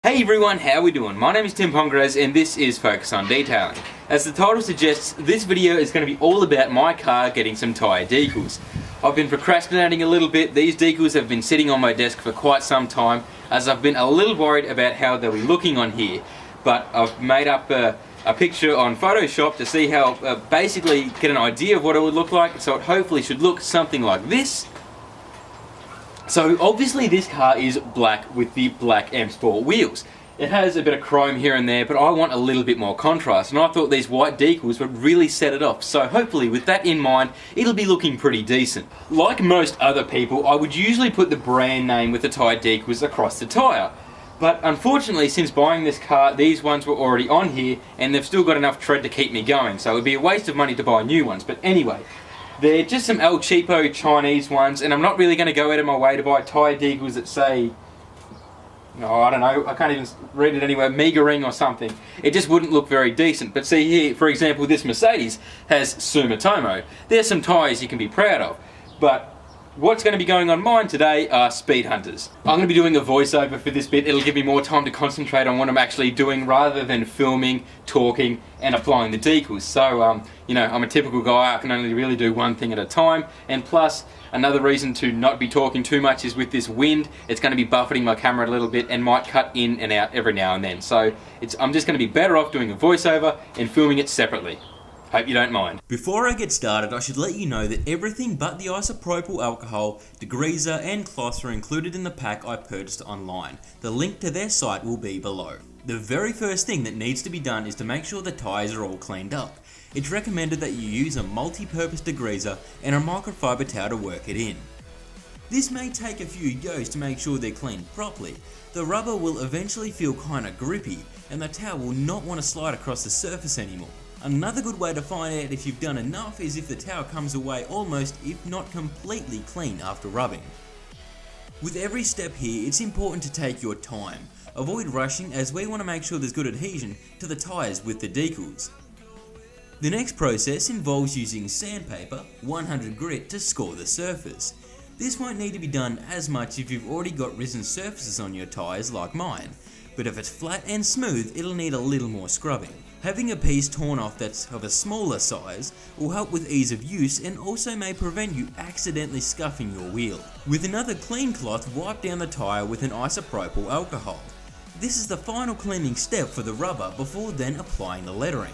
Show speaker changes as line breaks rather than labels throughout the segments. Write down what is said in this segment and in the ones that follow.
Hey everyone, how we doing? My name is Tim Pongrez and this is Focus on Detailing. As the title suggests, this video is going to be all about my car getting some tyre decals. I've been procrastinating a little bit. These decals have been sitting on my desk for quite some time as I've been a little worried about how they'll be looking on here. But I've made up a picture on Photoshop to see how, basically get an idea of what it would look like, so it hopefully should look something like this. So obviously this car is black with the black M Sport wheels. It has a bit of chrome here and there, but I want a little bit more contrast, and I thought these white decals would really set it off. So hopefully with that in mind, it'll be looking pretty decent. Like most other people, I would usually put the brand name with the tyre decals across the tyre. But unfortunately, since buying this car, these ones were already on here, and they've still got enough tread to keep me going, so it would be a waste of money to buy new ones. But anyway, they're just some El Cheapo Chinese ones, and I'm not really going to go out of my way to buy tyre decals that say, I don't know, I can't even read it anywhere, Meagering or something. It just wouldn't look very decent. But see here, for example, this Mercedes has Sumitomo. There's some tyres you can be proud of. But what's going to be going on mine today are Speed Hunters. I'm going to be doing a voiceover for this bit. It'll give me more time to concentrate on what I'm actually doing rather than filming, talking and applying the decals. So, I'm a typical guy. I can only really do one thing at a time. And plus, another reason to not be talking too much is with this wind, it's going to be buffeting my camera a little bit and might cut in and out every now and then. So, I'm just going to be better off doing a voiceover and filming it separately. Hope you don't mind.
Before I get started, I should let you know that everything but the isopropyl alcohol, degreaser and cloths are included in the pack I purchased online. The link to their site will be below. The very first thing that needs to be done is to make sure the tyres are all cleaned up. It's recommended that you use a multi-purpose degreaser and a microfiber towel to work it in. This may take a few goes to make sure they're cleaned properly. The rubber will eventually feel kinda grippy and the towel will not want to slide across the surface anymore. Another good way to find out if you've done enough is if the towel comes away almost, if not completely clean after rubbing. With every step here, it's important to take your time. Avoid rushing as we want to make sure there's good adhesion to the tyres with the decals. The next process involves using sandpaper, 100 grit to score the surface. This won't need to be done as much if you've already got risen surfaces on your tyres like mine, but if it's flat and smooth, it'll need a little more scrubbing. Having a piece torn off that's of a smaller size will help with ease of use and also may prevent you accidentally scuffing your wheel. With another clean cloth, wipe down the tyre with an isopropyl alcohol. This is the final cleaning step for the rubber before then applying the lettering.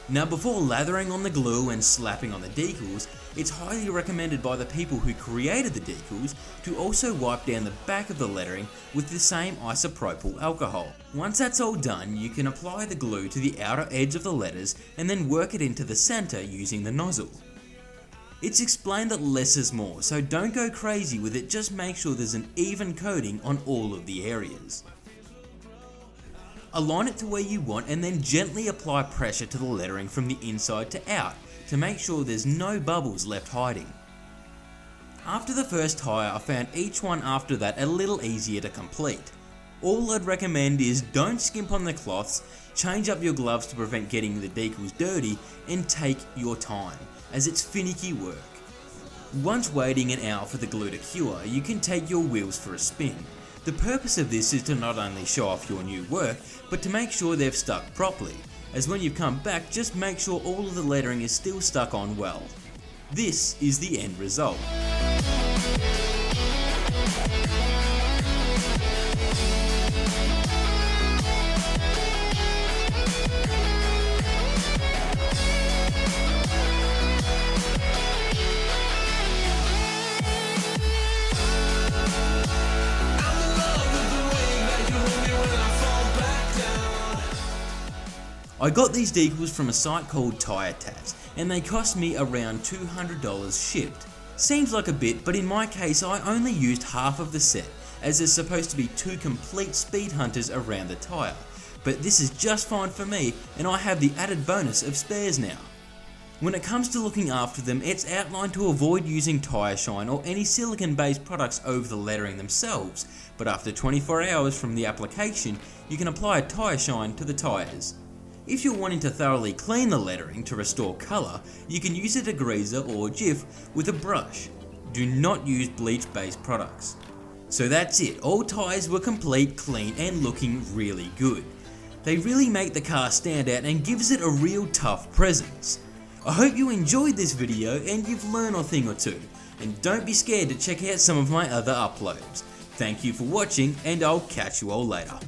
Now before lathering on the glue and slapping on the decals, it's highly recommended by the people who created the decals to also wipe down the back of the lettering with the same isopropyl alcohol. Once that's all done, you can apply the glue to the outer edge of the letters and then work it into the center using the nozzle. It's explained that less is more, so don't go crazy with it, just make sure there's an even coating on all of the areas. Align it to where you want and then gently apply pressure to the lettering from the inside to out to make sure there's no bubbles left hiding. After the first tyre, I found each one after that a little easier to complete. All I'd recommend is don't skimp on the cloths, change up your gloves to prevent getting the decals dirty, and take your time, as it's finicky work. Once waiting an hour for the glue to cure, you can take your wheels for a spin. The purpose of this is to not only show off your new work, but to make sure they've stuck properly, as when you come back, just make sure all of the lettering is still stuck on well. This is the end result. I got these decals from a site called Tyre Tats, and they cost me around $200 shipped. Seems like a bit, but in my case I only used half of the set, as there's supposed to be 2 complete Speed Hunters around the tyre. But this is just fine for me, and I have the added bonus of spares now. When it comes to looking after them, it's outlined to avoid using tyre shine or any silicone based products over the lettering themselves, but after 24 hours from the application, you can apply a tyre shine to the tyres. If you're wanting to thoroughly clean the lettering to restore colour, you can use a degreaser or Jif with a brush. Do not use bleach based products. So that's it, all tyres were complete, clean and looking really good. They really make the car stand out and gives it a real tough presence. I hope you enjoyed this video and you've learned a thing or two, and don't be scared to check out some of my other uploads. Thank you for watching and I'll catch you all later.